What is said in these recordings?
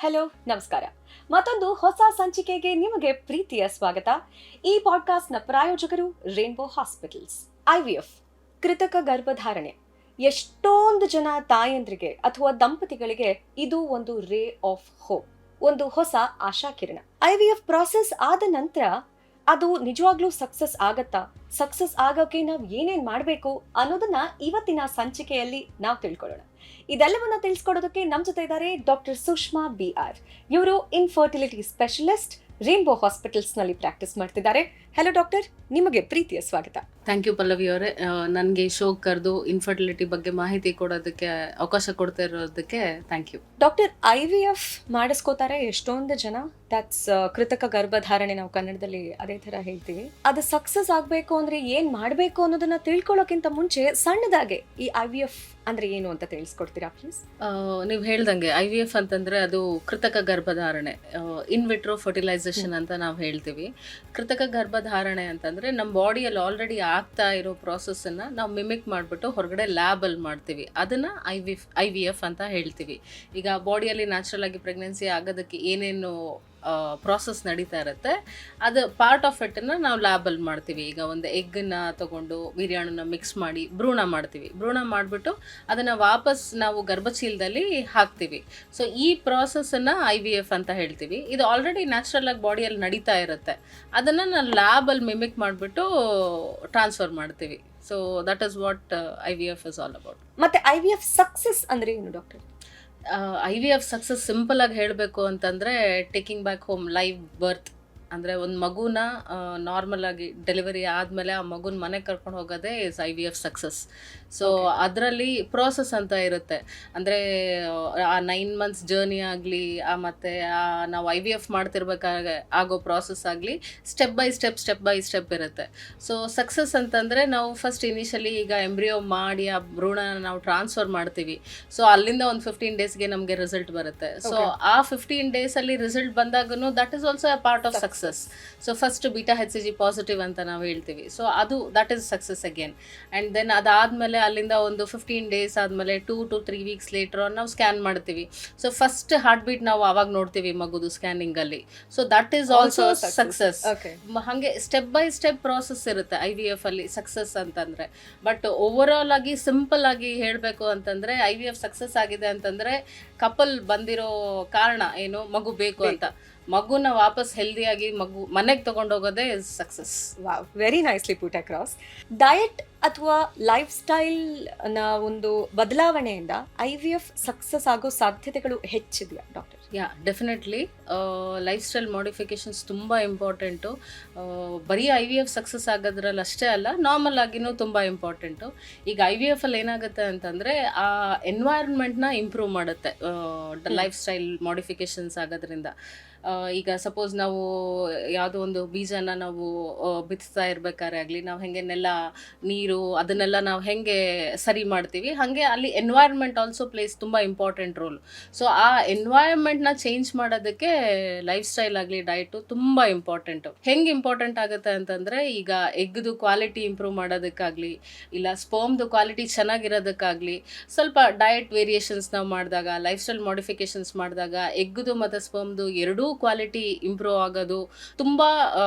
Hello ನಮಸ್ಕಾರ. ಮತ್ತೊಂದು ಹೊಸ ಸಂಚಿಕೆಗೆ ನಿಮಗೆ ಪ್ರೀತಿಯ ಸ್ವಾಗತ. ಈ ಪಾಡ್ಕಾಸ್ಟ್ನ ಪ್ರಾಯೋಜಕರು ರೇನ್ಬೋ ಹಾಸ್ಪಿಟಲ್ಸ್. IVF ಕೃತಕ ಗರ್ಭಧಾರಣೆ ಎಷ್ಟೊಂದು ಜನ ತಾಯಂದ್ರಿಗೆ ಅಥವಾ ದಂಪತಿಗಳಿಗೆ ಇದು ಒಂದು ರೇ ಆಫ್ ಹೋಪ್, ಒಂದು ಹೊಸ ಆಶಾಕಿರಣ. IVF ಪ್ರಾಸೆಸ್ ಆದ ನಂತರ ಅದು ನಿಜವಾಗ್ಲೂ ಸಕ್ಸಸ್ ಆಗತ್ತಾ, ಸಕ್ಸಸ್ ಆಗೋಕೆ ನಾವು ಏನೇನ್ ಮಾಡಬೇಕು ಅನ್ನೋದನ್ನ ಇವತ್ತಿನ ಸಂಚಿಕೆಯಲ್ಲಿ ನಾವು ತಿಳ್ಕೊಳ್ಳೋಣ. ಇದೆಲ್ಲವನ್ನ ತಿಳಿಸ್ಕೊಡೋದಕ್ಕೆ ನಮ್ಮ ಜೊತೆ ಇದ್ದಾರೆ ಡಾಕ್ಟರ್ ಸುಷ್ಮಾ BR. ಇವರು ಇನ್ಫರ್ಟಿಲಿಟಿ ಸ್ಪೆಷಲಿಸ್ಟ್, ರೇನ್ಬೋ ಹಾಸ್ಪಿಟಲ್ಸ್ ನಲ್ಲಿ ಪ್ರಾಕ್ಟೀಸ್ ಮಾಡ್ತಿದ್ದಾರೆ. ಹೆಲೋ ಡಾಕ್ಟರ್, ನಿಮಗೆ ಪ್ರೀತಿಯ ಸ್ವಾಗತ. ಥ್ಯಾಂಕ್ ಯು ಪಲ್ಲವಿ ಅವರೇ, ನನಗೆ ಶೋ ಕರೆದು ಇನ್ಫರ್ಟಿಲಿಟಿ ಬಗ್ಗೆ ಮಾಹಿತಿ ಕೊಡೋದಕ್ಕೆ ಅವಕಾಶ ಕೊಡ್ತಾ ಇರೋದಕ್ಕೆ ಥ್ಯಾಂಕ್ ಯು. ಡಾಕ್ಟರ್, IVF ಮಾಡಿಸ್ಕೋತಾರೆ ಎಷ್ಟೊಂದು ಜನ. ದಟ್ಸ್ ಕೃತಕ ಗರ್ಭಧಾರಣೆ, ನಾವು ಕನ್ನಡದಲ್ಲಿ ಅದೇ ತರ ಹೇಳ್ತೀವಿ. ಅದು ಸಕ್ಸಸ್ ಆಗ್ಬೇಕು ಅಂದ್ರೆ ಏನ್ ಮಾಡ್ಬೇಕು ಅನ್ನೋದನ್ನ ತಿಳ್ಕೊಳ್ಳೋಕ್ಕಿಂತ ಮುಂಚೆ ಸಣ್ಣದಾಗೆ ಈ IVF ಅಂದ್ರೆ ಏನು ಅಂತ ತಿಳಿಸ್ಕೊಡ್ತೀರಾ ಪ್ಲೀಸ್? ನೀವು ಹೇಳ್ದಂಗೆ IVF ಅಂತಂದ್ರೆ ಅದು ಕೃತಕ ಗರ್ಭಧಾರಣೆ, ಇನ್ ವಿಟ್ರೋ ಫರ್ಟಿಲೈಸೇಷನ್ ಅಂತ ನಾವು ಹೇಳ್ತೀವಿ. ಕೃತಕ ಗರ್ಭಧಾರಣೆ ಅಂತಂದ್ರೆ ನಮ್ಮ ಬಾಡಿಯಲ್ಲಿ ಆಲ್ರೆಡಿ ಆಗ್ತಾ ಇರೋ ಪ್ರಾಸೆಸ್ಸನ್ನು ನಾವು ಮಿಮಿಕ್ ಮಾಡಿಬಿಟ್ಟು ಹೊರಗಡೆ ಲ್ಯಾಬಲ್ಲಿ ಮಾಡ್ತೀವಿ. ಅದನ್ನು IVF ಅಂತ ಹೇಳ್ತೀವಿ. ಈಗ ಬಾಡಿಯಲ್ಲಿ ನ್ಯಾಚುರಲ್ ಆಗಿ ಪ್ರೆಗ್ನೆನ್ಸಿ ಆಗೋದಕ್ಕೆ ಏನೇನು ಪ್ರಾಸೆಸ್ ನಡೀತಾ ಇರುತ್ತೆ, ಅದು ಪಾರ್ಟ್ ಆಫ್ ಇಟ್ಟನ್ನು ನಾವು ಲ್ಯಾಬಲ್ಲಿ ಮಾಡ್ತೀವಿ. ಈಗ ಒಂದು ಎಗ್ಗನ್ನು ತಗೊಂಡು ವೀರ್ಯಾಣುನ ಮಿಕ್ಸ್ ಮಾಡಿ ಭ್ರೂಣ ಮಾಡ್ತೀವಿ. ಭ್ರೂಣ ಮಾಡಿಬಿಟ್ಟು ಅದನ್ನು ವಾಪಸ್ ನಾವು ಗರ್ಭಚೀಲದಲ್ಲಿ ಹಾಕ್ತೀವಿ. ಸೊ ಈ ಪ್ರಾಸೆಸ್ಸನ್ನು IVF ಅಂತ ಹೇಳ್ತೀವಿ. ಇದು ಆಲ್ರೆಡಿ ನ್ಯಾಚುರಲ್ ಆಗಿ ಬಾಡಿಯಲ್ಲಿ ನಡೀತಾ ಇರುತ್ತೆ, ಅದನ್ನು ನಾವು ಲ್ಯಾಬಲ್ಲಿ ಮಿಮಿಕ್ ಮಾಡಿಬಿಟ್ಟು ಟ್ರಾನ್ಸ್ಫರ್ ಮಾಡ್ತೀವಿ. So that is what IVF is all about. ಮತ್ತೆ IVF ಸಕ್ಸಸ್ ಅಂದ್ರೆ ಏನು ಡಾಕ್ಟರ್? IVF ಸಕ್ಸಸ್ ಸಿಂಪಲ್ ಆಗಿ ಹೇಳಬೇಕು ಅಂತಂದರೆ ಟೇಕಿಂಗ್ ಬ್ಯಾಕ್ ಹೋಮ್ ಲೈವ್ ಬರ್ತ್, ಅಂದರೆ ಒಂದು ಮಗುನ ನಾರ್ಮಲ್ ಆಗಿ ಡೆಲಿವರಿ ಆದಮೇಲೆ ಆ ಮಗುನ ಮನೆಗೆ ಕರ್ಕೊಂಡು ಹೋಗೋದೇ ಇಸ್ IVF ಸಕ್ಸಸ್. ಸೊ ಅದರಲ್ಲಿ ಪ್ರೋಸೆಸ್ ಅಂತ ಇರುತ್ತೆ. ಅಂದರೆ ಆ 9 months ಜರ್ನಿ ಆಗಲಿ, ಮತ್ತು ನಾವು IVF ಮಾಡ್ತಿರ್ಬೇಕಾಗ ಆಗೋ ಪ್ರಾಸೆಸ್ ಆಗಲಿ, ಸ್ಟೆಪ್ ಬೈ ಸ್ಟೆಪ್ ಇರುತ್ತೆ. ಸೊ ಸಕ್ಸಸ್ ಅಂತಂದರೆ ನಾವು ಫಸ್ಟ್ ಇನಿಷಿಯಲಿ ಈಗ ಎಂಬ್ರಿಯೋ ಮಾಡಿ ಆ ಭ್ರೂಣನ ನಾವು ಟ್ರಾನ್ಸ್ಫರ್ ಮಾಡ್ತೀವಿ. ಸೊ ಅಲ್ಲಿಂದ ಒಂದು 15 daysಗೆ ನಮಗೆ ರಿಸಲ್ಟ್ ಬರುತ್ತೆ. ಸೊ ಆ 15 daysಲ್ಲಿ ರಿಸಲ್ಟ್ ಬಂದಾಗೂ that is also a part of success. So first beta HCG positive ಅಂತ ನಾವು ಹೇಳ್ತೀವಿ. ಸೊ ಅದು that is success again. And then ಅದಾದಮೇಲೆ ಅಲ್ಲಿಂದ ಒಂದು 15 days ಆದಮೇಲೆ 2 to 3 weeks ಲೇಟರ್ ನಾವು ಸ್ಕ್ಯಾನ್ ಮಾಡ್ತೀವಿ. ಸೊ ಫಸ್ಟ್ ಹಾರ್ಟ್ ಬೀಟ್ ನಾವು ಆವಾಗ ನೋಡ್ತೀವಿ ಮಗುದು ಸ್ಕ್ಯಾನಿಂಗಲ್ಲಿ. So that is also success. ಹಾಗೆ ಸ್ಟೆಪ್ ಬೈ ಸ್ಟೆಪ್ ಪ್ರಾಸೆಸ್ ಇರುತ್ತೆ IVF ಅಲ್ಲಿ ಸಕ್ಸಸ್ ಅಂತಂದರೆ. ಬಟ್ ಓವರ್ ಆಲ್ ಆಗಿ ಸಿಂಪಲ್ ಆಗಿ ಹೇಳಬೇಕು ಅಂತಂದರೆ IVF ಸಕ್ಸಸ್ ಆಗಿದೆ ಅಂತಂದರೆ ಕಪಲ್ ಬಂದಿರೋ ಕಾರಣ ಏನು, ಮಗು ಬೇಕು ಅಂತ. ಮಗುನ ವಾಪಸ್ ಹೆಲ್ದಿಯಾಗಿ ಮಗು ಮನೆಗೆ ತಗೊಂಡೋಗೋದೇ success. Wow, very nicely put across. Diet ಅಥವಾ ಲೈಫ್ ಸ್ಟೈಲ್ ನ ಒಂದು ಬದಲಾವಣೆಯಿಂದ IVF ಸಕ್ಸಸ್ ಆಗೋ ಸಾಧ್ಯತೆಗಳು ಹೆಚ್ಚಿದೆಯಾ doctor? Definitely lifestyle modifications ತುಂಬ ಇಂಪಾರ್ಟೆಂಟು. ಬರೀ IVF ಸಕ್ಸಸ್ ಆಗೋದ್ರಲ್ಲಿ ಅಷ್ಟೇ ಅಲ್ಲ, ನಾರ್ಮಲ್ ಆಗಿನೂ ತುಂಬ ಇಂಪಾರ್ಟೆಂಟು. ಈಗ IVF ಅಲ್ಲಿ ಏನಾಗುತ್ತೆ ಅಂತಂದರೆ ಆ ಎನ್ವೈರ್ಮೆಂಟ್ನ ಇಂಪ್ರೂವ್ ಮಾಡುತ್ತೆ ಲೈಫ್ ಸ್ಟೈಲ್ ಮಾಡಿಫಿಕೇಶನ್ಸ್ ಆಗೋದ್ರಿಂದ. ಈಗ ಸಪೋಸ್ ನಾವು ಯಾವುದೋ ಒಂದು ಬೀಜನ ನಾವು ಬಿತ್ತಿಸ್ತಾ ಇರ್ಬೇಕಾದ್ರೆ ಆಗಲಿ, ನಾವು ಹೆಂಗೆ ನೆಲ ನೀರು ಅದನ್ನೆಲ್ಲ ನಾವು ಹೆಂಗೆ ಸರಿ ಮಾಡ್ತೀವಿ, ಹಾಗೆ ಅಲ್ಲಿ ಎನ್ವೈರ್ಮೆಂಟ್ ಆಲ್ಸೋ ಪ್ಲೇಸ್ ತುಂಬ ಇಂಪಾರ್ಟೆಂಟ್ ರೋಲ್. ಸೊ ಆ ಎನ್ವೈರ್ಮೆಂಟ್ನ ಚೇಂಜ್ ಮಾಡೋದಕ್ಕೆ ಲೈಫ್ ಸ್ಟೈಲ್ ಆಗಲಿ ಡಯಟು ತುಂಬ ಇಂಪಾರ್ಟೆಂಟು. ಹೆಂಗೆ ಇಂಪಾರ್ಟೆಂಟ್ ಆಗುತ್ತೆ ಅಂತಂದರೆ, ಈಗ ಎಗ್ದು ಕ್ವಾಲಿಟಿ ಇಂಪ್ರೂವ್ ಮಾಡೋದಕ್ಕಾಗಲಿ, ಇಲ್ಲ ಸ್ಪರ್ಮ್ದು ಕ್ವಾಲಿಟಿ ಚೆನ್ನಾಗಿರೋದಕ್ಕಾಗಲಿ ಸ್ವಲ್ಪ ಡಯಟ್ ವೇರಿಯೇಷನ್ಸ್ ನಾವು ಮಾಡಿದಾಗ, ಲೈಫ್ ಸ್ಟೈಲ್ ಮಾಡಿಫಿಕೇಶನ್ಸ್ ಮಾಡಿದಾಗ ಎಗ್ದು ಮತ್ತು ಸ್ಪರ್ಮ್ದು ಎರಡೂ ಕ್ವಾಲಿಟಿ ಇಂಪ್ರೂವ್ ಆಗೋದು ತುಂಬ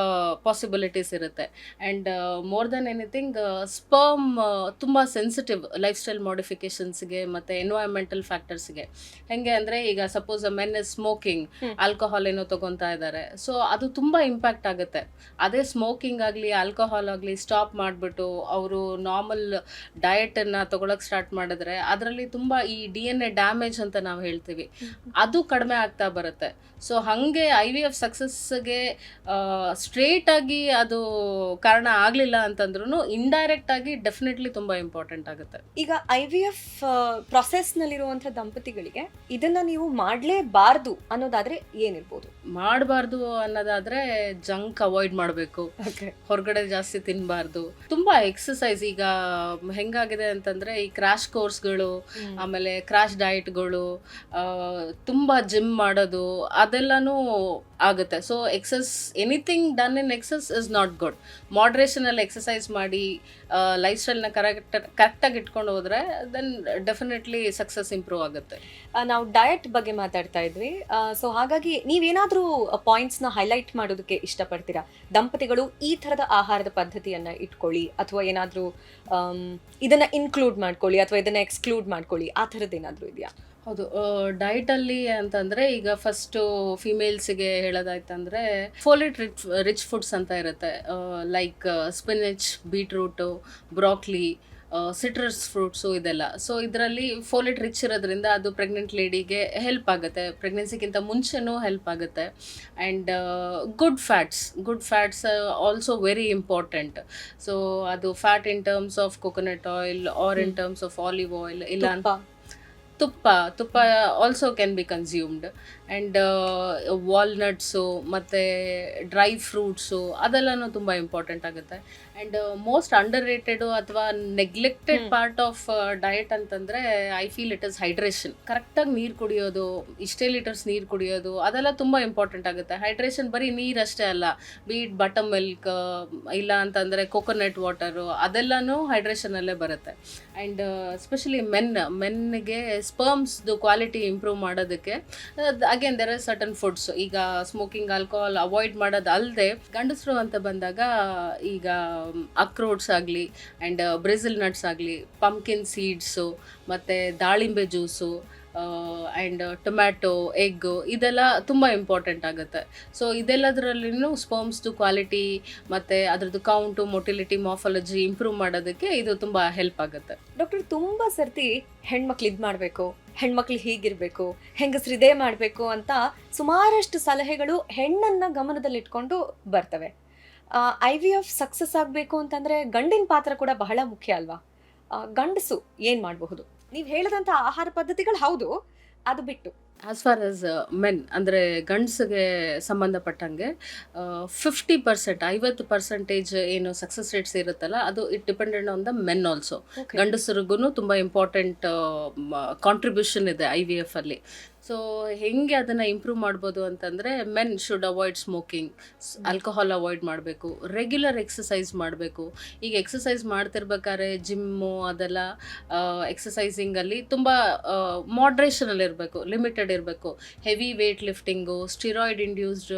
ಪಾಸಿಬಿಲಿಟೀಸ್ ಇರುತ್ತೆ. And more than anything sperm ತುಂಬ ಸೆನ್ಸಿಟಿವ್ ಲೈಫ್ ಸ್ಟೈಲ್ ಮಾಡಿಫಿಕೇಶನ್ಸ್ಗೆ ಮತ್ತು ಎನ್ವೈರ್ಮೆಂಟಲ್ ಫ್ಯಾಕ್ಟರ್ಸ್ಗೆ. ಹೆಂಗೆ ಅಂದರೆ, ಈಗ suppose men is smoking, alcohol ಏನೋ ತೊಗೊತಾ ಇದ್ದಾರೆ, ಸೊ ಅದು ತುಂಬ ಇಂಪ್ಯಾಕ್ಟ್ ಆಗುತ್ತೆ. ಅದೇ ಸ್ಮೋಕಿಂಗ್ ಆಗಲಿ ಆಲ್ಕೋಹಾಲ್ ಆಗಲಿ ಸ್ಟಾಪ್ ಮಾಡಿಬಿಟ್ಟು ಅವರು ನಾರ್ಮಲ್ ಡಯಟನ್ನು ತೊಗೊಳಕ್ಕೆ ಸ್ಟಾರ್ಟ್ ಮಾಡಿದ್ರೆ ಅದರಲ್ಲಿ ತುಂಬ ಈ DNA ಡ್ಯಾಮೇಜ್ ಅಂತ ನಾವು ಹೇಳ್ತೀವಿ, ಅದು ಕಡಿಮೆ ಆಗ್ತಾ ಬರುತ್ತೆ. ಸೊ ಹಾಗೆ IVF ಸಕ್ಸಸ್ಗೆ ಸ್ಟ್ರೇಟ್ ಆಗಿ ಅದು ಕಾರಣ ಆಗಲಿಲ್ಲ ಅಂತಂದ್ರೂ ಇಂಡೈರೆಕ್ಟ್ ಆಗಿ ಡೆಫಿನೆಟ್ಲಿ ತುಂಬ ಇಂಪಾರ್ಟೆಂಟ್ ಆಗುತ್ತೆ. ಈಗ IVF ಪ್ರಾಸೆಸ್ನಲ್ಲಿರುವಂಥ ದಂಪತಿಗಳಿಗೆ ಇದನ್ನ ನೀವು ಮಾಡಲೇಬಾರ್ದು ಅನ್ನೋದಾದ್ರೆ ಏನಿರ್ಬೋದು? ಮಾಡಬಾರ್ದು ಅನ್ನೋದಾದ್ರೆ ಜಂಕ್ ಅವಾಯ್ಡ್ ಮಾಡಬೇಕು, ಹೊರಗಡೆ ಜಾಸ್ತಿ ತಿನ್ನಬಾರ್ದು, ತುಂಬ ಎಕ್ಸಸೈಸ್. ಈಗ ಹೆಂಗಾಗಿದೆ ಅಂತಂದರೆ ಈ ಕ್ರಾಶ್ ಕೋರ್ಸ್ಗಳು, ಆಮೇಲೆ ಕ್ರಾಶ್ ಡಯಟ್ಗಳು, ತುಂಬ ಜಿಮ್ ಮಾಡೋದು ಅದೆಲ್ಲನೂ ಆಗುತ್ತೆ. So excess anything done in excess is not good. ಮಾಡ್ರೇಷನಲ್ಲಿ ಎಕ್ಸಸೈಸ್ ಮಾಡಿ ಲೈಫ್ ಸ್ಟೈಲ್ನ ಕರೆಕ್ಟಾಗಿ ಇಟ್ಕೊಂಡು ಹೋದರೆ ದೆನ್ ಡೆಫಿನೆಟ್ಲಿ ಸಕ್ಸಸ್ ಇಂಪ್ರೂವ್ ಆಗುತ್ತೆ. ನಾವು ಡಯಟ್ ಬಗ್ಗೆ ಮಾತಾಡ್ತಾ ಇದ್ವಿ. ಸೊ ಹಾಗಾಗಿ ನೀವೇನಾದರೂ ಪಾಯಿಂಟ್ಸ್ನ ಹೈಲೈಟ್ ಮಾಡೋದಕ್ಕೆ ಇಷ್ಟಪಡ್ತೀರಾ? ದಂಪತಿಗಳು ಈ ಥರದ ಆಹಾರದ ಪದ್ಧತಿಯನ್ನು ಇಟ್ಕೊಳ್ಳಿ, ಅಥವಾ ಏನಾದರೂ ಇದನ್ನು ಇನ್ಕ್ಲೂಡ್ ಮಾಡ್ಕೊಳ್ಳಿ ಅಥವಾ ಇದನ್ನು ಎಕ್ಸ್ಕ್ಲೂಡ್ ಮಾಡ್ಕೊಳ್ಳಿ, ಆ ಥರದ್ದು ಏನಾದರೂ ಇದೆಯಾ? ಹೌದು, ಡಯಟಲ್ಲಿ ಅಂತಂದರೆ ಈಗ ಫಸ್ಟು ಫಿಮೇಲ್ಸಿಗೆ ಹೇಳೋದಾಯ್ತಂದರೆ ಫೋಲೇಟ್ ರಿಚ್ ಫುಡ್ಸ್ ಅಂತ ಇರುತ್ತೆ. Like ಸ್ಪಿನಿಚ್, beetroot, broccoli, citrus fruits ಇದೆಲ್ಲ. ಸೊ ಇದರಲ್ಲಿ ಫೋಲೇಟ್ ರಿಚ್ ಇರೋದ್ರಿಂದ ಅದು ಪ್ರೆಗ್ನೆಂಟ್ ಲೇಡಿಗೆ ಹೆಲ್ಪ್ ಆಗುತ್ತೆ, ಪ್ರೆಗ್ನೆನ್ಸಿಗಿಂತ ಮುಂಚೆನೂ ಹೆಲ್ಪ್ ಆಗುತ್ತೆ. And good fats also very important. So ಅದು fat in terms of coconut oil or in terms of olive oil, ಇಲ್ಲ ತುಪ್ಪ also can be consumed. And walnuts ಮತ್ತು ಡ್ರೈ ಫ್ರೂಟ್ಸು ಅದೆಲ್ಲನೂ ತುಂಬ ಇಂಪಾರ್ಟೆಂಟ್ ಆಗುತ್ತೆ. ಆ್ಯಂಡ್ ಮೋಸ್ಟ್ ಅಂಡರ್ ರೇಟೆಡು ಅಥವಾ neglected part of diet ಅಂತಂದರೆ I feel it is hydration. ಕರೆಕ್ಟಾಗಿ ನೀರು ಕುಡಿಯೋದು, ಇಷ್ಟೇ ಲೀಟರ್ಸ್ ನೀರು ಕುಡಿಯೋದು, ಅದೆಲ್ಲ ತುಂಬ ಇಂಪಾರ್ಟೆಂಟ್ ಆಗುತ್ತೆ. ಹೈಡ್ರೇಷನ್ ಬರೀ ನೀರಷ್ಟೇ ಅಲ್ಲ, ಬೀಟ್ ಬಟರ್ ಮಿಲ್ಕ್, ಇಲ್ಲ ಅಂತಂದರೆ ಕೊಕೊನಟ್ ವಾಟರು, ಅದೆಲ್ಲನೂ ಹೈಡ್ರೇಷನಲ್ಲೇ ಬರುತ್ತೆ. ಆ್ಯಂಡ್ ಎಸ್ಪೆಷಲಿ ಮೆನ್ನಿಗೆ ಸ್ಪರ್ಮ್ಸ್ದು ಕ್ವಾಲಿಟಿ ಇಂಪ್ರೂವ್ ಮಾಡೋದಕ್ಕೆ again there are certain foods. ಈಗ ಸ್ಮೋಕಿಂಗ್, ಆಲ್ಕೋಹಾಲ್ ಅವಾಯ್ಡ್ ಮಾಡೋದು ಅಲ್ಲದೆ, ಗಂಡಸರು ಅಂತ ಬಂದಾಗ ಈಗ ಅಕ್ರೋಟ್ಸ್ ಆಗಲಿ ಆ್ಯಂಡ್ ಬ್ರೆಜಿಲ್ ನಟ್ಸ್ ಆಗಲಿ, ಪಂಪ್ಕಿನ್ ಸೀಡ್ಸು, ಮತ್ತು ದಾಳಿಂಬೆ ಜ್ಯೂಸು, ಆ್ಯಂಡ್ ಟೊಮ್ಯಾಟೊ, ಎಗ್ಗು, ಇದೆಲ್ಲ ತುಂಬ ಇಂಪಾರ್ಟೆಂಟ್ ಆಗುತ್ತೆ. ಸೊ ಇದೆಲ್ಲದರಲ್ಲಿನೂ ಸ್ಪರ್ಮ್ಸ್ದು ಕ್ವಾಲಿಟಿ ಮತ್ತು ಅದ್ರದ್ದು ಕೌಂಟು, ಮೊಟಿಲಿಟಿ, ಮಾರ್ಫಾಲಜಿ ಇಂಪ್ರೂವ್ ಮಾಡೋದಕ್ಕೆ ಇದು ತುಂಬ ಹೆಲ್ಪ್ ಆಗುತ್ತೆ. ಡಾಕ್ಟರ್, ತುಂಬ ಸರ್ತಿ ಹೆಣ್ಮಕ್ಳು ಇದು ಮಾಡಬೇಕು, ಹೆಣ್ಮಕ್ಳು ಹೀಗಿರಬೇಕು, ಹೆಂಗಸ್ರು ಇದೇ ಮಾಡಬೇಕು ಅಂತ ಸುಮಾರಷ್ಟು ಸಲಹೆಗಳು ಹೆಣ್ಣನ್ನು ಗಮನದಲ್ಲಿಟ್ಕೊಂಡು ಬರ್ತವೆ. IVF ಸಕ್ಸಸ್ ಆಗಬೇಕು ಅಂತಂದರೆ ಗಂಡಿನ ಪಾತ್ರ ಕೂಡ ಬಹಳ ಮುಖ್ಯ ಅಲ್ವಾ? ಗಂಡಸು ಏನು ಮಾಡಬಹುದು? ನೀವು ಹೇಳಿದಂಥ ಆಹಾರ ಪದ್ಧತಿಗಳು ಹೌದು, ಅದು ಬಿಟ್ಟು ಆ್ಯಸ್ ಫಾರ್ ಆಸ್ ಮೆನ್ ಅಂದರೆ ಗಂಡಸಿಗೆ ಸಂಬಂಧಪಟ್ಟಂಗೆ 50%, 50% ಏನು ಸಕ್ಸಸ್ ರೇಟ್ಸ್ ಇರುತ್ತಲ್ಲ, ಅದು it dependent on the men also. ಗಂಡಸರಿಗೂ ತುಂಬ ಇಂಪಾರ್ಟೆಂಟ್ ಕಾಂಟ್ರಿಬ್ಯೂಷನ್ ಇದೆ IVF ಅಲ್ಲಿ. ಸೊ ಹೆಂಗೆ ಅದನ್ನು ಇಂಪ್ರೂವ್ ಮಾಡ್ಬೋದು ಅಂತಂದರೆ, men should avoid smoking, alcohol avoid ಮಾಡಬೇಕು, ರೆಗ್ಯುಲರ್ ಎಕ್ಸಸೈಸ್ ಮಾಡಬೇಕು. ಈಗ ಎಕ್ಸಸೈಸ್ ಮಾಡ್ತಿರ್ಬೇಕಾದ್ರೆ ಜಿಮ್ಮು ಅದೆಲ್ಲ ಎಕ್ಸಸೈಸಿಂಗಲ್ಲಿ ತುಂಬ ಮಾಡ್ರೇಷನಲ್ಲಿ ಇರಬೇಕು, ಲಿಮಿಟೆಡ್ ಇರಬೇಕು. Heavy wait lifting, steroid induced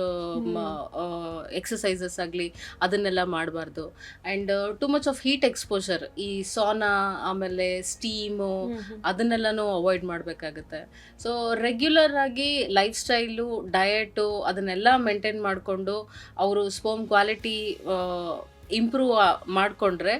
exercises ಆಗಲಿ ಅದನ್ನೆಲ್ಲ ಮಾಡಬಾರ್ದು. And too much of heat exposure, ಈ ಸೋನಾ ಆಮೇಲೆ ಸ್ಟೀಮು ಅದನ್ನೆಲ್ಲನೂ ಅವಾಯ್ಡ್ ಮಾಡಬೇಕಾಗುತ್ತೆ. ಸೊ ರೆಗ್ಯುಲರ್ ಆಗಿ ಲೈಫ್ ಸ್ಟೈಲು, ಡಯಟು ಅದನ್ನೆಲ್ಲ ಮೇಂಟೈನ್ ಮಾಡಿಕೊಂಡು ಅವರು ಸ್ಪರ್ಮ್ ಕ್ವಾಲಿಟಿ ಇಂಪ್ರೂವ್ ಮಾಡಿಕೊಂಡ್ರೆ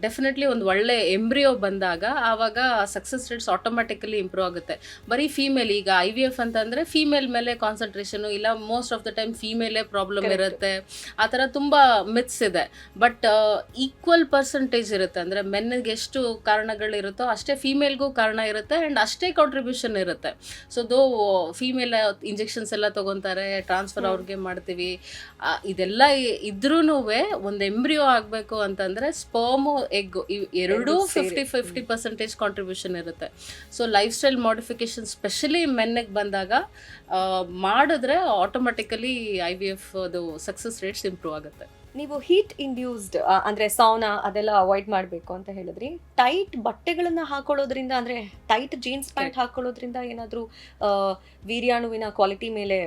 ಡೆಫಿನೆಟ್ಲಿ ಒಂದು ಒಳ್ಳೆ ಎಂಬ್ರಿಯೋ ಬಂದಾಗ ಆವಾಗ ಸಕ್ಸಸ್ ರೇಟ್ಸ್ ಆಟೋಮ್ಯಾಟಿಕಲಿ ಇಂಪ್ರೂವ್ ಆಗುತ್ತೆ. ಬರೀ ಫೀಮೇಲ್, ಈಗ IVF ಅಂತಂದರೆ ಫೀಮೇಲ್ ಮೇಲೆ ಕಾನ್ಸಂಟ್ರೇಷನು, ಇಲ್ಲ ಮೋಸ್ಟ್ ಆಫ್ ದ ಟೈಮ್ ಫೀಮೇಲೇ ಪ್ರಾಬ್ಲಮ್ ಇರುತ್ತೆ, ಆ ಥರ ತುಂಬ ಮಿತ್ಸ್ ಇದೆ. ಬಟ್ ಈಕ್ವಲ್ ಪರ್ಸಂಟೇಜ್ ಇರುತ್ತೆ, ಅಂದರೆ ಮೆನ್ನಿಗೆ ಎಷ್ಟು ಕಾರಣಗಳಿರುತ್ತೋ ಅಷ್ಟೇ ಫೀಮೇಲ್ಗೂ ಕಾರಣ ಇರುತ್ತೆ, ಆ್ಯಂಡ್ ಅಷ್ಟೇ ಕಾಂಟ್ರಿಬ್ಯೂಷನ್ ಇರುತ್ತೆ. ಸೊ ಫೀಮೇಲ್ ಇಂಜೆಕ್ಷನ್ಸ್ ಎಲ್ಲ ತೊಗೊತಾರೆ, ಟ್ರಾನ್ಸ್ಫರ್ ಅವ್ರಿಗೆ ಮಾಡ್ತೀವಿ, ಇದೆಲ್ಲ ಇದ್ರೂ ಒಂದು ಎಂಬ್ರಿಯೋ ಆಗಬೇಕು ಅಂತಂದರೆ ಸ್ಪರ್ಮು, ಎಗ್ಗು ಎರಡೂ 50% ಕಾಂಟ್ರಿಬ್ಯೂಷನ್ ಇರುತ್ತೆ. So lifestyle modification specially ಮೆನ್ನಿಗೆ ಬಂದಾಗ ಮಾಡಿದ್ರೆ ಆಟೋಮೆಟಿಕಲಿ IVF ಅದು ಸಕ್ಸಸ್ ರೇಟ್ಸ್ ಇಂಪ್ರೂವ್ ಆಗುತ್ತೆ. ನೀವು ಹೀಟ್ ಇಂಡ್ಯೂಸ್ಡ್ ಅಂದರೆ ಸೌನಾ ಅದೆಲ್ಲ ಅವಾಯ್ಡ್ ಮಾಡಬೇಕು ಅಂತ ಹೇಳಿದ್ರಿ. ಟೈಟ್ ಬಟ್ಟೆಗಳನ್ನು ಹಾಕೊಳ್ಳೋದ್ರಿಂದ, ಅಂದರೆ ಟೈಟ್ ಜೀನ್ಸ್ ಪ್ಯಾಂಟ್ ಹಾಕೊಳ್ಳೋದ್ರಿಂದ ಏನಾದರೂ ವೀರ್ಯಾಣುವಿನ ಕ್ವಾಲಿಟಿ ಮೇಲೆ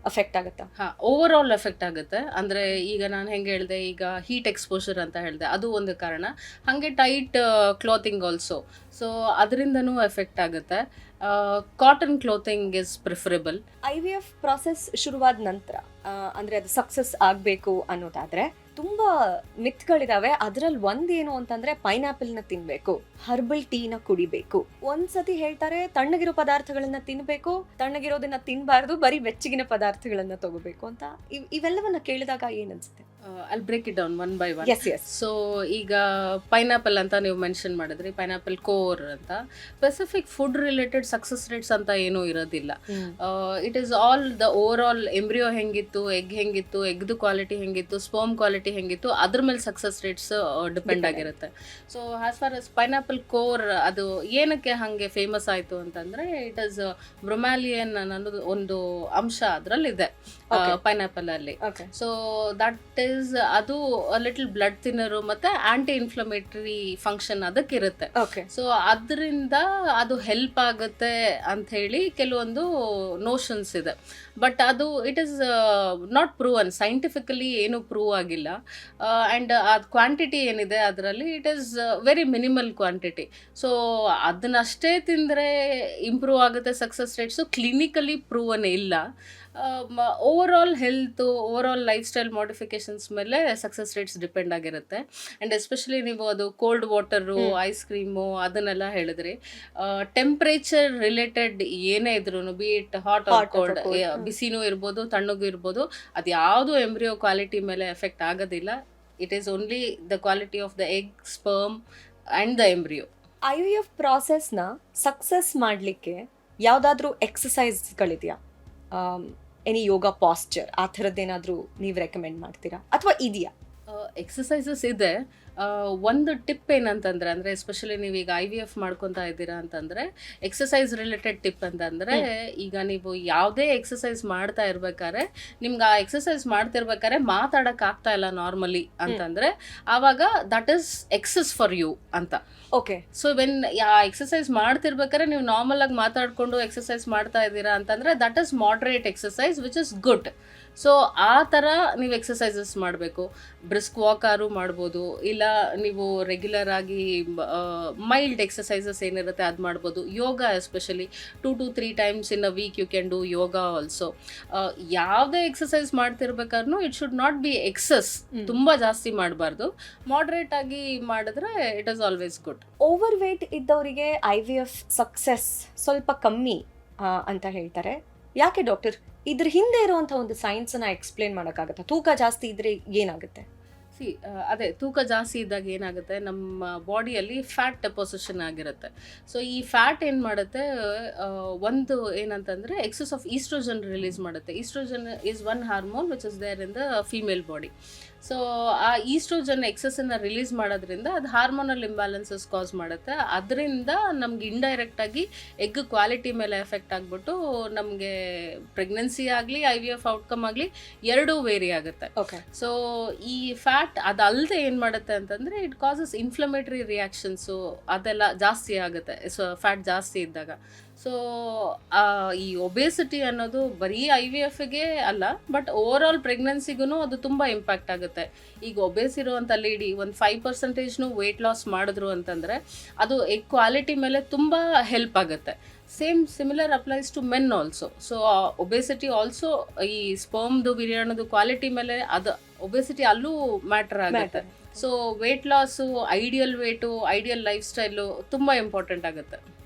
ಅಫೆಕ್ಟ್ ಆಗುತ್ತಾ? ಓವರ್ ಆಲ್ ಎಫೆಕ್ಟ್ ಆಗುತ್ತೆ. ಅಂದರೆ ಈಗ ನಾನು ಹೆಂಗೆ ಹೇಳಿದೆ, ಈಗ ಹೀಟ್ ಎಕ್ಸ್ಪೋಜರ್ ಅಂತ ಹೇಳಿದೆ, ಅದು ಒಂದು ಕಾರಣ. ಹಾಗೆ ಟೈಟ್ ಕ್ಲಾತಿಂಗ್ ಆಲ್ಸೋ, ಸೊ ಅದರಿಂದನೂ ಎಫೆಕ್ಟ್ ಆಗುತ್ತೆ. Cotton clothing is preferable. IVF process ಶುರುವಾದ ನಂತರ ಅಂದರೆ ಅದು ಸಕ್ಸಸ್ ಆಗಬೇಕು ಅನ್ನೋದಾದರೆ ತುಂಬ ಮಿತ್ಗಳಿದಾವೆ. ಅದರಲ್ಲಿ ಒಂದೇನು ಅಂತಂದರೆ ಪೈನಾಪಲ್ನ ತಿನ್ನಬೇಕು, ಹರ್ಬಲ್ ಟೀನ ಕುಡಿಬೇಕು. ಒಂದ್ಸತಿ ಹೇಳ್ತಾರೆ ತಣ್ಣಗಿರೋ ಪದಾರ್ಥಗಳನ್ನ ತಿನ್ನಬೇಕು, ತಣ್ಣಗಿರೋದನ್ನ ತಿನ್ನಬಾರ್ದು, ಬರೀ ಬೆಚ್ಚಗಿನ ಪದಾರ್ಥಗಳನ್ನ ತಗೋಬೇಕು ಅಂತ. ಇವೆಲ್ಲವನ್ನ ಕೇಳಿದಾಗ ಏನನ್ಸುತ್ತೆ? I'll break it down one by one. Yes. So ಈಗ ಪೈನಾಪಲ್ ಅಂತ ನೀವು ಮೆನ್ಷನ್ ಮಾಡಿದ್ರಿ, ಪೈನಾಪಲ್ ಕೋರ್ ಅಂತ. Specific food related success rates ಅಂತ ಏನೂ ಇರೋದಿಲ್ಲ. It is all the overall embryo ಹೆಂಗಿತ್ತು, ಎಗ್ ಹೆಂಗಿತ್ತು, ಎಗ್ದು ಕ್ವಾಲಿಟಿ ಹೆಂಗಿತ್ತು, ಸ್ಪರ್ಮ್ ಕ್ವಾಲಿಟಿ ಹೆಂಗಿತ್ತು, ಅದ್ರ ಮೇಲೆ ಸಕ್ಸಸ್ ರೇಟ್ಸ್ ಡಿಪೆಂಡ್ ಆಗಿರುತ್ತೆ. So as far as pineapple core ಅದು ಏನಕ್ಕೆ ಹಾಗೆ ಫೇಮಸ್ ಆಯಿತು ಅಂತಂದರೆ, ಇಟ್ ಈಸ್ ಬ್ರೊಮ್ಯಾಲಿಯನ್ ಅನ್ನೋದು ಒಂದು ಅಂಶ ಅದರಲ್ಲಿದೆ ಪೈನಾಪಲ್ ಅಲ್ಲಿ. ಸೊ ದಟ್ ಈಸ್ ಅದು ಲಿಟಲ್ ಬ್ಲಡ್ ಥಿನ್ನರು ಮತ್ತು ಆ್ಯಂಟಿ ಇನ್ಫ್ಲಮೇಟರಿ ಫಂಕ್ಷನ್ ಅದಕ್ಕಿರುತ್ತೆ. ಓಕೆ. ಸೊ ಅದರಿಂದ ಅದು ಹೆಲ್ಪ್ ಆಗುತ್ತೆ ಅಂಥೇಳಿ ಕೆಲವೊಂದು ನೋಷನ್ಸ್ ಇದೆ. ಬಟ್ ಅದು it is not proven, scientifically ಏನು ಪ್ರೂವ್ ಆಗಿಲ್ಲ. ಆ್ಯಂಡ್ ಅದು ಕ್ವಾಂಟಿಟಿ ಏನಿದೆ ಅದರಲ್ಲಿ it is very minimal quantity. So ಅದನ್ನಷ್ಟೇ ತಿಂದರೆ ಇಂಪ್ರೂವ್ ಆಗುತ್ತೆ ಸಕ್ಸಸ್ ರೇಟ್ಸು ಕ್ಲಿನಿಕಲಿ ಪ್ರೂವನ್ ಇಲ್ಲ. Overall health, overall lifestyle modifications ಮೇಲೆ ಸಕ್ಸಸ್ ರೇಟ್ಸ್ ಡಿಪೆಂಡ್ ಆಗಿರುತ್ತೆ. ಆ್ಯಂಡ್ ಎಸ್ಪೆಷಲಿ ನೀವು ಅದು ಕೋಲ್ಡ್ ವಾಟರು, ಐಸ್ ಕ್ರೀಮು ಅದನ್ನೆಲ್ಲ ಹೇಳಿದ್ರಿ. ಟೆಂಪ್ರೇಚರ್ ರಿಲೇಟೆಡ್ ಏನೇ ಇದ್ರೂ, be it hot or cold, ಬಿಸಿನೂ ಇರ್ಬೋದು ತಣ್ಣಗೂ ಇರ್ಬೋದು, ಅದು ಯಾವುದು ಎಂಬ್ರಿಯೋ ಕ್ವಾಲಿಟಿ ಮೇಲೆ ಎಫೆಕ್ಟ್ ಆಗೋದಿಲ್ಲ. It is only the quality of the egg, sperm and the embryo. IVF ಪ್ರಾಸೆಸ್ನ ಸಕ್ಸಸ್ ಮಾಡಲಿಕ್ಕೆ ಯಾವುದಾದ್ರೂ ಎಕ್ಸಸೈಸ್ಗಳಿದೆಯಾ? ಎನಿ ಯೋಗ ಪಾಸ್ಚರ್ ಆ ಥರದ್ದೇನಾದರೂ ನೀವು ರೆಕಮೆಂಡ್ ಮಾಡ್ತೀರಾ ಅಥವಾ ಇದೆಯಾ? ಎಕ್ಸಸೈಸಸ್ ಇದೆ. ಒಂದು ಟಿಪ್ ಏನಂತಂದರೆ, ಅಂದರೆ ಎಸ್ಪೆಷಲಿ ನೀವೀಗ IVF ಮಾಡ್ಕೊತಾ ಇದ್ದೀರಾ ಅಂತಂದರೆ, ಎಕ್ಸಸೈಸ್ ರಿಲೇಟೆಡ್ ಟಿಪ್ ಅಂತಂದರೆ, ಈಗ ನೀವು ಯಾವುದೇ ಎಕ್ಸಸೈಸ್ ಮಾಡ್ತಾ ಇರ್ಬೇಕಾದ್ರೆ ನಿಮ್ಗೆ ಆ ಎಕ್ಸಸೈಸ್ ಮಾಡ್ತಿರ್ಬೇಕಾದ್ರೆ ಮಾತಾಡೋಕ್ಕಾಗ್ತಾ ಇಲ್ಲ ನಾರ್ಮಲಿ ಅಂತಂದರೆ, ಆವಾಗ that is excess for you ಅಂತ. ಓಕೆ. ಸೊ ವೆನ್ ಎಕ್ಸಸೈಸ್ ಮಾಡ್ತಿರ್ಬೇಕಾದ್ರೆ ನೀವು ನಾರ್ಮಲ್ ಆಗಿ ಮಾತಾಡಿಕೊಂಡು ಎಕ್ಸಸೈಸ್ ಮಾಡ್ತಾ ಇದ್ದೀರಾ ಅಂತಂದರೆ, that is moderate exercise which is good. So ಆ ಥರ ನೀವು ಎಕ್ಸಸೈಸಸ್ ಮಾಡಬೇಕು. ಬ್ರಿಸ್ಕ್ ವಾಕಾರು ಮಾಡ್ಬೋದು, ಇಲ್ಲ ನೀವು ರೆಗ್ಯುಲರ್ ಆಗಿ ಮೈಲ್ಡ್ ಎಕ್ಸಸೈಸಸ್ ಏನಿರುತ್ತೆ ಅದು ಮಾಡ್ಬೋದು. Yoga especially 2 to 3 times in a week you can do yoga also. ಯಾವುದೇ ಎಕ್ಸಸೈಸ್ ಮಾಡ್ತಿರ್ಬೇಕಾದ್ರೂ it should not be excess, ತುಂಬ ಜಾಸ್ತಿ ಮಾಡಬಾರ್ದು. ಮಾಡ್ರೇಟ್ ಆಗಿ ಮಾಡಿದ್ರೆ it is always good. Overweight ಇದ್ದವರಿಗೆ IVF ಸಕ್ಸಸ್ ಸ್ವಲ್ಪ ಕಮ್ಮಿ ಅಂತ ಹೇಳ್ತಾರೆ. ಯಾಕೆ ಡಾಕ್ಟರ್? ಇದ್ರ ಹಿಂದೆ ಇರುವಂಥ ಒಂದು ಸೈನ್ಸನ್ನ ಎಕ್ಸ್ಪ್ಲೇನ್ ಮಾಡೋಕ್ಕಾಗತ್ತಾ? ತೂಕ ಜಾಸ್ತಿ ಇದ್ರೆ ಏನಾಗುತ್ತೆ? ಅದೇ ತೂಕ ಜಾಸ್ತಿ ಇದ್ದಾಗ ಏನಾಗುತ್ತೆ, ನಮ್ಮ ಬಾಡಿಯಲ್ಲಿ ಫ್ಯಾಟ್ ಡೆಪೋಸಿಷನ್ ಆಗಿರುತ್ತೆ. ಸೊ ಈ ಫ್ಯಾಟ್ ಏನು ಮಾಡುತ್ತೆ, ಒಂದು ಏನಂತಂದರೆ ಎಕ್ಸಸ್ ಆಫ್ ಈಸ್ಟ್ರೋಜನ್ ರಿಲೀಸ್ ಮಾಡುತ್ತೆ. Oestrogen is one hormone which is there in the female body. So ಆ ಈಸ್ಟ್ರೋಜನ್ ಎಕ್ಸಸ್ಸನ್ನು ರಿಲೀಸ್ ಮಾಡೋದ್ರಿಂದ ಅದು ಹಾರ್ಮೋನಲ್ ಇಂಬ್ಯಾಲೆನ್ಸಸ್ ಕಾಸ್ ಮಾಡುತ್ತೆ. ಅದರಿಂದ ನಮ್ಗೆ ಇಂಡೈರೆಕ್ಟಾಗಿ ಎಗ್ ಕ್ವಾಲಿಟಿ ಮೇಲೆ ಎಫೆಕ್ಟ್ ಆಗಿಬಿಟ್ಟು ನಮಗೆ ಪ್ರೆಗ್ನೆನ್ಸಿ ಆಗಲಿ IVF ಔಟ್ಕಮ್ ಆಗಲಿ ಎರಡೂ ವೇರಿ ಆಗುತ್ತೆ. ಓಕೆ. ಸೊ ಈ ಫ್ಯಾಟ್ ಅದಲ್ಲದೆ ಏನು ಮಾಡುತ್ತೆ ಅಂತಂದರೆ, ಇಟ್ ಕಾಸಸ್ ಇನ್ಫ್ಲಮೇಟರಿ ರಿಯಾಕ್ಷನ್ಸು ಅದೆಲ್ಲ ಜಾಸ್ತಿ ಆಗುತ್ತೆ ಸೊ ಫ್ಯಾಟ್ ಜಾಸ್ತಿ ಇದ್ದಾಗ. ಸೊ ಈ ಒಬೇಸಿಟಿ ಅನ್ನೋದು ಬರೀ IVFಗೆ ಅಲ್ಲ, ಬಟ್ ಓವರ್ ಆಲ್ ಪ್ರೆಗ್ನೆನ್ಸಿಗೂ ಅದು ತುಂಬ ಇಂಪ್ಯಾಕ್ಟ್ ಆಗುತ್ತೆ. ಈಗ ಒಬೇಸ್ ಇರುವಂಥ ಲೇಡಿ ಒಂದು 5% ವೆಯ್ಟ್ ಲಾಸ್ ಮಾಡಿದ್ರು ಅಂತಂದರೆ ಅದು ಎಗ್ ಕ್ವಾಲಿಟಿ ಮೇಲೆ ತುಂಬ ಹೆಲ್ಪ್ ಆಗುತ್ತೆ. Similar applies to men also. So obesity also ಈ ಸ್ಪರ್ಮ್ದು ಬಿರಿಯಾಣದು ಕ್ವಾಲಿಟಿ ಮೇಲೆ ಅದು ಒಬೇಸಿಟಿ ಅಲ್ಲೂ ಮ್ಯಾಟರ್ ಆಗುತ್ತೆ. So weight loss, ideal weight, ideal lifestyle ತುಂಬ ಇಂಪಾರ್ಟೆಂಟ್ ಆಗುತ್ತೆ.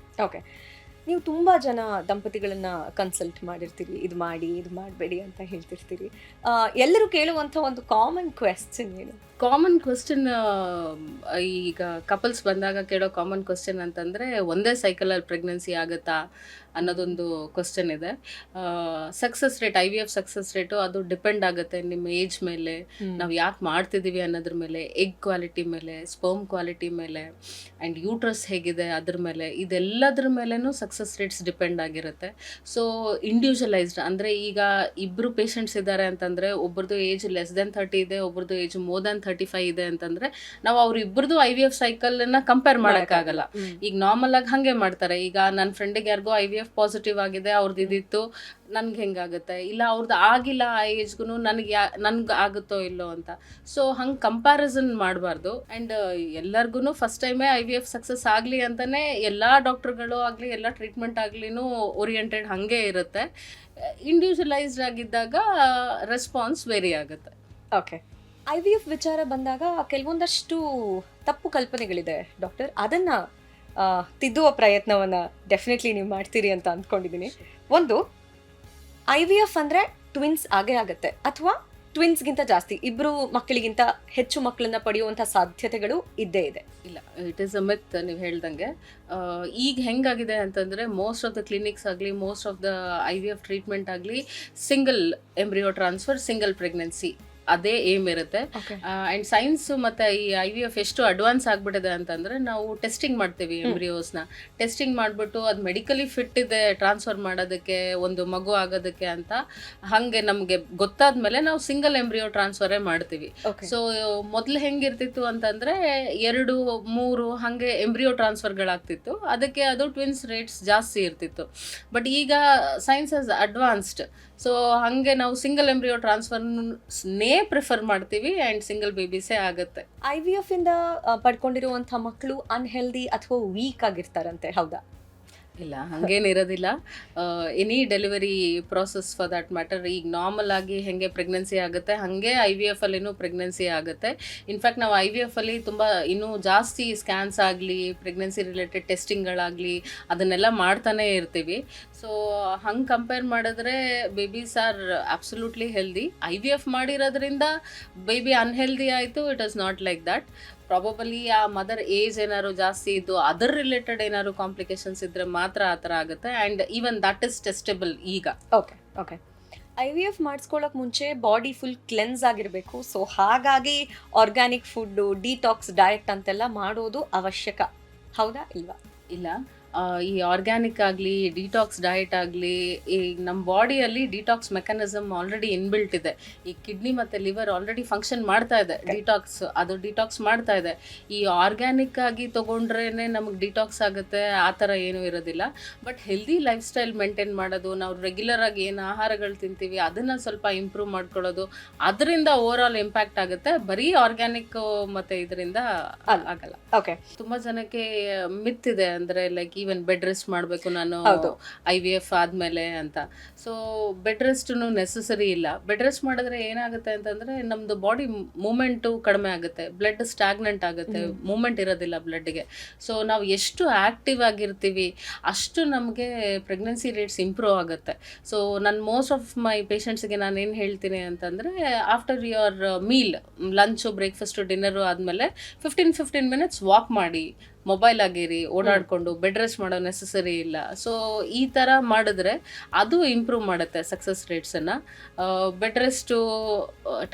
ಓಕೆ. ನೀವು ತುಂಬ ಜನ ದಂಪತಿಗಳನ್ನ ಕನ್ಸಲ್ಟ್ ಮಾಡಿರ್ತೀರಿ, ಇದು ಮಾಡಿ ಇದು ಮಾಡಬೇಡಿ ಅಂತ ಹೇಳ್ತಿರ್ತೀರಿ. ಎಲ್ಲರೂ ಕೇಳುವಂಥ ಒಂದು ಕಾಮನ್ ಕ್ವೆಶ್ಚನ್ ಏನು? ಕಾಮನ್ ಕ್ವೆಶ್ಚನ್ ಈಗ ಕಪಲ್ಸ್ ಬಂದಾಗ ಕೇಳೋ ಕಾಮನ್ ಕ್ವೆಶ್ಚನ್ ಅಂತಂದರೆ, ಒಂದೇ ಸೈಕಲಲ್ಲಿ ಪ್ರೆಗ್ನೆನ್ಸಿ ಆಗುತ್ತಾ ಅನ್ನೋದೊಂದು ಕ್ವೆಶ್ಚನ್ ಇದೆ. Success rate, IVF success rate ಅದು ಡಿಪೆಂಡ್ ಆಗುತ್ತೆ ನಿಮ್ಮ ಏಜ್ ಮೇಲೆ, ನಾವು ಯಾಕೆ ಮಾಡ್ತಿದ್ದೀವಿ ಅನ್ನೋದ್ರ ಮೇಲೆ, ಎಗ್ ಕ್ವಾಲಿಟಿ ಮೇಲೆ, ಸ್ಪರ್ಮ್ ಕ್ವಾಲಿಟಿ ಮೇಲೆ, ಆ್ಯಂಡ್ ಯೂಟ್ರಸ್ ಹೇಗಿದೆ ಅದ್ರ ಮೇಲೆ, ಇದೆಲ್ಲದ್ರ ಮೇಲೂ ಸಕ್ಸಸ್ ರೇಟ್ಸ್ ಡಿಪೆಂಡ್ ಆಗಿರುತ್ತೆ. ಸೊ ಇಂಡಿವಿಜುವಲೈಸ್ಡ್ ಅಂದರೆ, ಈಗ ಇಬ್ಬರು ಪೇಷಂಟ್ಸ್ ಇದ್ದಾರೆ ಅಂತಂದರೆ, ಒಬ್ರದ್ದು ಏಜ್ ಲೆಸ್ ದೆನ್ 30 ಇದೆ, ಒಬ್ರದ್ದು ಏಜ್ ಮೋರ್ ದೆನ್ 35 ಇದೆ ಅಂತಂದರೆ, ನಾವು ಅವ್ರಿಬ್ಬರದು IVF ಸೈಕಲನ್ನು ಕಂಪೇರ್ ಮಾಡೋಕ್ಕಾಗಲ್ಲ. ಈಗ ನಾರ್ಮಲ್ ಆಗಿ ಹಾಗೆ ಮಾಡ್ತಾರೆ. ಈಗ ನನ್ನ ಫ್ರೆಂಡಿಗೆ ಯಾರಿಗೋ IVF ಪಾಸಿಟಿವ್ ಆಗಿದೆ, ಅವ್ರದ್ದು ಇದಿತ್ತು, ನನ್ಗೆ ಹೆಂಗಾಗುತ್ತೆ, ಇಲ್ಲ ಅವ್ರದ್ದು ಆಗಿಲ್ಲ ಆ ಏಜ್ಗೂ ನನ್ಗೆ ಆಗುತ್ತೋ ಇಲ್ಲೋ ಅಂತ. ಸೊ ಹಂಗೆ ಕಂಪ್ಯಾರಿಸನ್ ಮಾಡಬಾರ್ದು. ಆ್ಯಂಡ್ ಎಲ್ಲರಿಗೂ ಫಸ್ಟ್ ಟೈಮೇ IVF ಸಕ್ಸಸ್ ಆಗಲಿ ಅಂತಲೇ ಎಲ್ಲ ಡಾಕ್ಟ್ರುಗಳು ಆಗಲಿ, ಎಲ್ಲ ಟ್ರೀಟ್ಮೆಂಟ್ ಆಗ್ಲಿನೂ ಓರಿಯೆಂಟೆಡ್ ಹಾಗೆ ಇರುತ್ತೆ. ಇಂಡಿವಿಜುವಲೈಸ್ಡ್ ಆಗಿದ್ದಾಗ ರೆಸ್ಪಾನ್ಸ್ ವೇರಿ ಆಗುತ್ತೆ. ಓಕೆ. IVF ವಿಚಾರ ಬಂದಾಗ ಕೆಲವೊಂದಷ್ಟು ತಪ್ಪು ಕಲ್ಪನೆಗಳಿದೆ ಡಾಕ್ಟರ್. ಅದನ್ನು ತಿದ್ದುವ ಪ್ರಯತ್ನವನ್ನು ಡೆಫಿನೆಟ್ಲಿ ನೀವು ಮಾಡ್ತೀರಿ ಅಂತ ಅಂದ್ಕೊಂಡಿದ್ದೀನಿ. ಒಂದು, IVF ಅಂದರೆ ಟ್ವಿನ್ಸ್ ಆಗೇ ಆಗುತ್ತೆ ಅಥವಾ ಟ್ವಿನ್ಸ್ಗಿಂತ ಜಾಸ್ತಿ, ಇಬ್ಬರು ಮಕ್ಕಳಿಗಿಂತ ಹೆಚ್ಚು ಮಕ್ಕಳನ್ನ ಪಡೆಯುವಂಥ ಸಾಧ್ಯತೆಗಳು ಇದ್ದೇ ಇದೆ? ಇಲ್ಲ, ಇಟ್ ಈಸ್ ಅ ಮಿತ್. ನೀವು ಹೇಳ್ದಂಗೆ ಈಗ ಹೆಂಗಾಗಿದೆ ಅಂತಂದರೆ, ಮೋಸ್ಟ್ ಆಫ್ ದ ಕ್ಲಿನಿಕ್ಸ್ ಆಗಲಿ, most of the IVF treatment ಆಗಲಿ, single embryo transfer, single pregnancy ಅದೇ ಏಮ್ ಇರುತ್ತೆ. ಓಕೆ. ಆ್ಯಂಡ್ ಸೈನ್ಸ್ ಮತ್ತು ಈ IVF ಎಷ್ಟು ಅಡ್ವಾನ್ಸ್ ಆಗಿಬಿಟ್ಟಿದೆ ಅಂತಂದರೆ, ನಾವು ಟೆಸ್ಟಿಂಗ್ ಮಾಡ್ತೀವಿ ಎಂಬ್ರಿಯೋಸ್ನ. ಟೆಸ್ಟಿಂಗ್ ಮಾಡಿಬಿಟ್ಟು ಅದು ಮೆಡಿಕಲಿ ಫಿಟ್ ಇದೆ ಟ್ರಾನ್ಸ್ಫರ್ ಮಾಡೋದಕ್ಕೆ, ಒಂದು ಮಗು ಆಗೋದಕ್ಕೆ ಅಂತ ಹಾಗೆ ನಮಗೆ ಗೊತ್ತಾದ್ಮೇಲೆ ನಾವು ಸಿಂಗಲ್ ಎಂಬ್ರಿಯೋ ಟ್ರಾನ್ಸ್ಫರೇ ಮಾಡ್ತೀವಿ. ಓಕೆ. ಸೊ ಮೊದಲು ಹೆಂಗಿರ್ತಿತ್ತು ಅಂತಂದರೆ 2, 3 ಹಾಗೆ ಎಂಬ್ರಿಯೋ ಟ್ರಾನ್ಸ್ಫರ್ಗಳಾಗ್ತಿತ್ತು. ಅದಕ್ಕೆ ಅದು ಟ್ವಿನ್ಸ್ ರೇಟ್ಸ್ ಜಾಸ್ತಿ ಇರ್ತಿತ್ತು. ಬಟ್ ಈಗ ಸೈನ್ಸ್ ಹಸ್ ಅಡ್ವಾನ್ಸ್ಡ್. ಸೊ ಹಾಗೆ ನಾವು ಸಿಂಗಲ್ ಎಂಬ್ರಿಯೋ ಟ್ರಾನ್ಸ್ಫರ್ನೇ ಪ್ರಿಫರ್ ಮಾಡ್ತೀವಿ ಆ್ಯಂಡ್ ಸಿಂಗಲ್ ಬೇಬೀಸೇ ಆಗುತ್ತೆ. IVF ಇಂದ ಪಡ್ಕೊಂಡಿರುವಂಥ ಮಕ್ಕಳು ಅನ್ಹೆಲ್ದಿ ಅಥವಾ ವೀಕ್ ಆಗಿರ್ತಾರಂತೆ, ಹೌದಾ? ಇಲ್ಲ, ಹಂಗೇನಿರೋದಿಲ್ಲ. Any delivery process for that matter. ಈಗ ನಾರ್ಮಲ್ ಆಗಿ ಹೆಂಗೆ ಪ್ರೆಗ್ನೆನ್ಸಿ ಆಗುತ್ತೆ ಹಾಗೆ IVF ಅಲ್ಲಿನೂ ಪ್ರೆಗ್ನೆನ್ಸಿ ಆಗುತ್ತೆ. ಇನ್ಫ್ಯಾಕ್ಟ್ ನಾವು IVF ಅಲ್ಲಿ ತುಂಬ ಇನ್ನೂ ಜಾಸ್ತಿ ಸ್ಕ್ಯಾನ್ಸ್ ಆಗಲಿ, ಪ್ರೆಗ್ನೆನ್ಸಿ ರಿಲೇಟೆಡ್ ಟೆಸ್ಟಿಂಗ್ಗಳಾಗಲಿ ಅದನ್ನೆಲ್ಲ ಮಾಡ್ತಾನೆ ಇರ್ತೀವಿ. ಸೊ ಹಂಗೆ ಕಂಪೇರ್ ಮಾಡಿದ್ರೆ babies R absolutely healthy. IVF ಮಾಡಿರೋದ್ರಿಂದ ಬೇಬಿ ಅನ್ಹೆಲ್ದಿ ಆಯಿತು, it is not like that. Probably ಆ ಮದರ್ ಏಜ್ ಏನಾದ್ರು ಜಾಸ್ತಿ ಇದ್ದು ಅದರ್ ರಿಲೇಟೆಡ್ ಏನಾದ್ರು ಕಾಂಪ್ಲಿಕೇಶನ್ಸ್ ಇದ್ದರೆ ಮಾತ್ರ ಆ ಥರ ಆಗುತ್ತೆ. ಆ್ಯಂಡ್ ಈವನ್ ದಟ್ ಇಸ್ ಟೆಸ್ಟಬಲ್ ಈಗ. ಓಕೆ. ಓಕೆ. IVF ಮಾಡಿಸ್ಕೊಳ್ಳೋಕೆ ಮುಂಚೆ ಬಾಡಿ ಫುಲ್ ಕ್ಲೆನ್ಸ್ ಆಗಿರಬೇಕು. ಸೊ ಹಾಗಾಗಿ ಆರ್ಗ್ಯಾನಿಕ್ ಫುಡ್ಡು, ಡಿಟಾಕ್ಸ್ ಡಯಟ್ ಅಂತೆಲ್ಲ ಮಾಡೋದು ಅವಶ್ಯಕ, ಹೌದಾ ಇಲ್ವಾ? ಇಲ್ಲ, ಈ ಆರ್ಗ್ಯಾನಿಕ್ ಆಗಲಿ, ಡಿಟಾಕ್ಸ್ ಡಯಟ್ ಆಗಲಿ, ಈ ನಮ್ಮ ಬಾಡಿಯಲ್ಲಿ ಡಿಟಾಕ್ಸ್ ಮೆಕ್ಯಾನಿಸಮ್ ಆಲ್ರೆಡಿ ಇನ್ಬಿಲ್ಟ್ ಇದೆ. ಈ ಕಿಡ್ನಿ ಮತ್ತು ಲಿವರ್ ಆಲ್ರೆಡಿ ಫಂಕ್ಷನ್ ಮಾಡ್ತಾ ಇದೆ, ಅದು ಡಿಟಾಕ್ಸ್ ಮಾಡ್ತಾ ಇದೆ. ಈ ಆರ್ಗ್ಯಾನಿಕ್ ಆಗಿ ತೊಗೊಂಡ್ರೇ ನಮಗೆ ಡಿಟಾಕ್ಸ್ ಆಗುತ್ತೆ ಆ ಥರ ಏನೂ ಇರೋದಿಲ್ಲ. But healthy life style maintain ಮಾಡೋದು, ನಾವು ರೆಗ್ಯುಲರ್ ಆಗಿ ಏನು ಆಹಾರಗಳು ತಿಂತೀವಿ ಅದನ್ನು ಸ್ವಲ್ಪ ಇಂಪ್ರೂವ್ ಮಾಡ್ಕೊಳ್ಳೋದು, ಅದರಿಂದ ಓವರ್ ಆಲ್ ಇಂಪ್ಯಾಕ್ಟ್ ಆಗುತ್ತೆ. ಬರೀ ಆರ್ಗ್ಯಾನಿಕ್ ಮತ್ತು ಇದರಿಂದ ಆಗಲ್ಲ. ಓಕೆ. ತುಂಬ ಜನಕ್ಕೆ ಮಿತ್ ಇದೆ, ಅಂದರೆ ಲೈಕ್ ಈವನ್ ಬೆಡ್ ರೆಸ್ಟ್ ಮಾಡಬೇಕು ನಾನು IVF ಆದಮೇಲೆ ಅಂತ. ಸೊ ಬೆಡ್ ರೆಸ್ಟು ನೆಸಸರಿ ಇಲ್ಲ. ಬೆಡ್ ರೆಸ್ಟ್ ಮಾಡಿದ್ರೆ ಏನಾಗುತ್ತೆ ಅಂತಂದರೆ ನಮ್ಮದು ಬಾಡಿ ಮೂಮೆಂಟು ಕಡಿಮೆ ಆಗುತ್ತೆ, ಬ್ಲಡ್ ಸ್ಟಾಗ್ನೆಂಟ್ ಆಗುತ್ತೆ, ಮೂಮೆಂಟ್ ಇರೋದಿಲ್ಲ ಬ್ಲಡ್ಗೆ. ಸೊ ನಾವು ಎಷ್ಟು ಆ್ಯಕ್ಟಿವ್ ಆಗಿರ್ತೀವಿ ಅಷ್ಟು ನಮಗೆ ಪ್ರೆಗ್ನೆನ್ಸಿ ರೇಟ್ಸ್ ಇಂಪ್ರೂವ್ ಆಗುತ್ತೆ. ಸೊ ನಾನು ಮೋಸ್ಟ್ ಆಫ್ ಮೈ ಪೇಷಂಟ್ಸ್ಗೆ ನಾನು ಏನು ಹೇಳ್ತೀನಿ ಅಂತಂದರೆ, after your meal, lunch, breakfast, dinner ಆದಮೇಲೆ 15 ಮಿನಿಟ್ಸ್ ವಾಕ್ ಮಾಡಿ, ಮೊಬೈಲ್ ಆಗಿರಿ, ಓಡಾಡಿಕೊಂಡು ಬೆಡ್ ರೆಸ್ಟ್ ಮಾಡೋ ನೆಸಸರಿ ಇಲ್ಲ. ಸೊ ಈ ಥರ ಮಾಡಿದ್ರೆ ಅದು ಇಂಪ್ರೂವ್ ಮಾಡುತ್ತೆ ಸಕ್ಸಸ್ ರೇಟ್ಸನ್ನು. ಬೆಡ್ ರೆಸ್ಟು,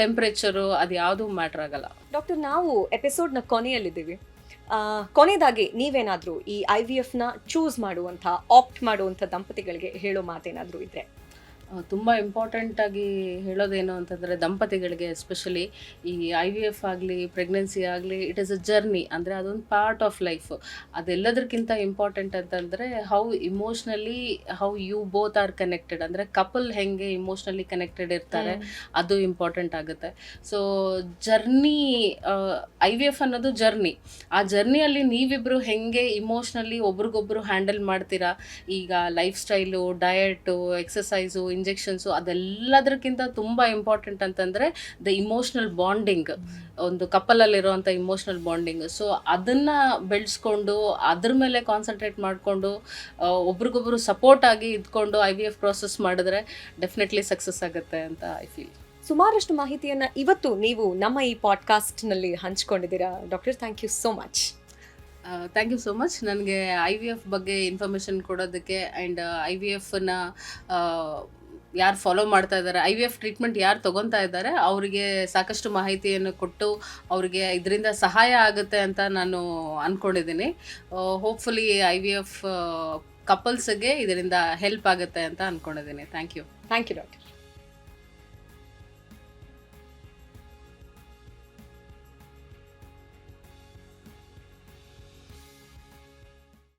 ಟೆಂಪ್ರೇಚರು ಅದು ಯಾವುದೂ ಮ್ಯಾಟ್ರ್ ಆಗಲ್ಲ. ಡಾಕ್ಟರ್, ನಾವು ಎಪಿಸೋಡ್ನ ಕೊನೆಯಲ್ಲಿದ್ದೀವಿ. ಕೊನೆಯದಾಗಿ ನೀವೇನಾದರೂ ಈ IVFನ ಚೂಸ್ ಮಾಡುವಂಥ, ಆಪ್ಟ್ ಮಾಡುವಂಥ ದಂಪತಿಗಳಿಗೆ ಹೇಳೋ ಮಾತೇನಾದರೂ ಇದ್ದರೆ? ತುಂಬ ಇಂಪಾರ್ಟೆಂಟಾಗಿ ಹೇಳೋದೇನು ಅಂತಂದರೆ, ದಂಪತಿಗಳಿಗೆ ಎಸ್ಪೆಷಲಿ ಈ IVF ಆಗಲಿ, ಪ್ರೆಗ್ನೆನ್ಸಿ ಆಗಲಿ, ಇಟ್ ಈಸ್ ಅ ಜರ್ನಿ. ಅಂದರೆ ಅದೊಂದು ಪಾರ್ಟ್ ಆಫ್ ಲೈಫ್. ಅದೆಲ್ಲದಕ್ಕಿಂತ ಇಂಪಾರ್ಟೆಂಟ್ ಅಂತಂದರೆ how you both are connected. ಅಂದರೆ ಕಪಲ್ ಹೆಂಗೆ ಇಮೋಷ್ನಲಿ ಕನೆಕ್ಟೆಡ್ ಇರ್ತಾರೆ ಅದು ಇಂಪಾರ್ಟೆಂಟ್ ಆಗುತ್ತೆ. ಸೊ ಜರ್ನಿ, IVF ಅನ್ನೋದು ಜರ್ನಿ. ಆ ಜರ್ನಿಯಲ್ಲಿ ನೀವಿಬ್ಬರು ಹೆಂಗೆ ಇಮೋಷ್ನಲಿ ಒಬ್ರಿಗೊಬ್ರು ಹ್ಯಾಂಡಲ್ ಮಾಡ್ತೀರಾ. ಈಗ lifestyle, diet, exercise, injections, ಅದೆಲ್ಲದಕ್ಕಿಂತ ತುಂಬ ಇಂಪಾರ್ಟೆಂಟ್ ಅಂತಂದರೆ ದ ಇಮೋಷ್ನಲ್ ಬಾಂಡಿಂಗ್, ಒಂದು ಕಪಲಲ್ಲಿರುವಂಥ ಇಮೋಷ್ನಲ್ ಬಾಂಡಿಂಗ್. ಸೊ ಅದನ್ನು ಬೆಳೆಸ್ಕೊಂಡು ಅದ್ರ ಮೇಲೆ ಕಾನ್ಸಂಟ್ರೇಟ್ ಮಾಡಿಕೊಂಡು ಒಬ್ರಿಗೊಬ್ರು ಸಪೋರ್ಟ್ ಆಗಿ ಇದ್ಕೊಂಡು IVF ಪ್ರಾಸೆಸ್ ಮಾಡಿದ್ರೆ ಡೆಫಿನೆಟ್ಲಿ ಸಕ್ಸಸ್ ಆಗುತ್ತೆ ಅಂತ ಐ ಫೀಲ್. ಸುಮಾರಷ್ಟು ಮಾಹಿತಿಯನ್ನು ಇವತ್ತು ನೀವು ನಮ್ಮ ಈ ಪಾಡ್ಕಾಸ್ಟ್ನಲ್ಲಿ ಹಂಚ್ಕೊಂಡಿದ್ದೀರಾ doctor. Thank you so much. Thank you so much ನನಗೆ IVF ಬಗ್ಗೆ ಇನ್ಫಾರ್ಮೇಷನ್ ಕೊಡೋದಕ್ಕೆ. ಆ್ಯಂಡ್ IVFನ ಯಾರು ಫಾಲೋ ಮಾಡ್ತಾ ಇದ್ದಾರೆ, IVF ಟ್ರೀಟ್ಮೆಂಟ್ ಯಾರು ತೊಗೊತಾ ಇದ್ದಾರೆ, ಅವರಿಗೆ ಸಾಕಷ್ಟು ಮಾಹಿತಿಯನ್ನು ಕೊಟ್ಟು ಅವರಿಗೆ ಇದರಿಂದ ಸಹಾಯ ಆಗುತ್ತೆ ಅಂತ ನಾನು ಅಂದ್ಕೊಂಡಿದ್ದೀನಿ. ಹೋಪ್ಫುಲಿ IVF ಕಪಲ್ಸ್ಗೆ ಇದರಿಂದ ಹೆಲ್ಪ್ ಆಗುತ್ತೆ ಅಂತ ಅಂದ್ಕೊಂಡಿದ್ದೀನಿ. Thank you. Thank you doctor.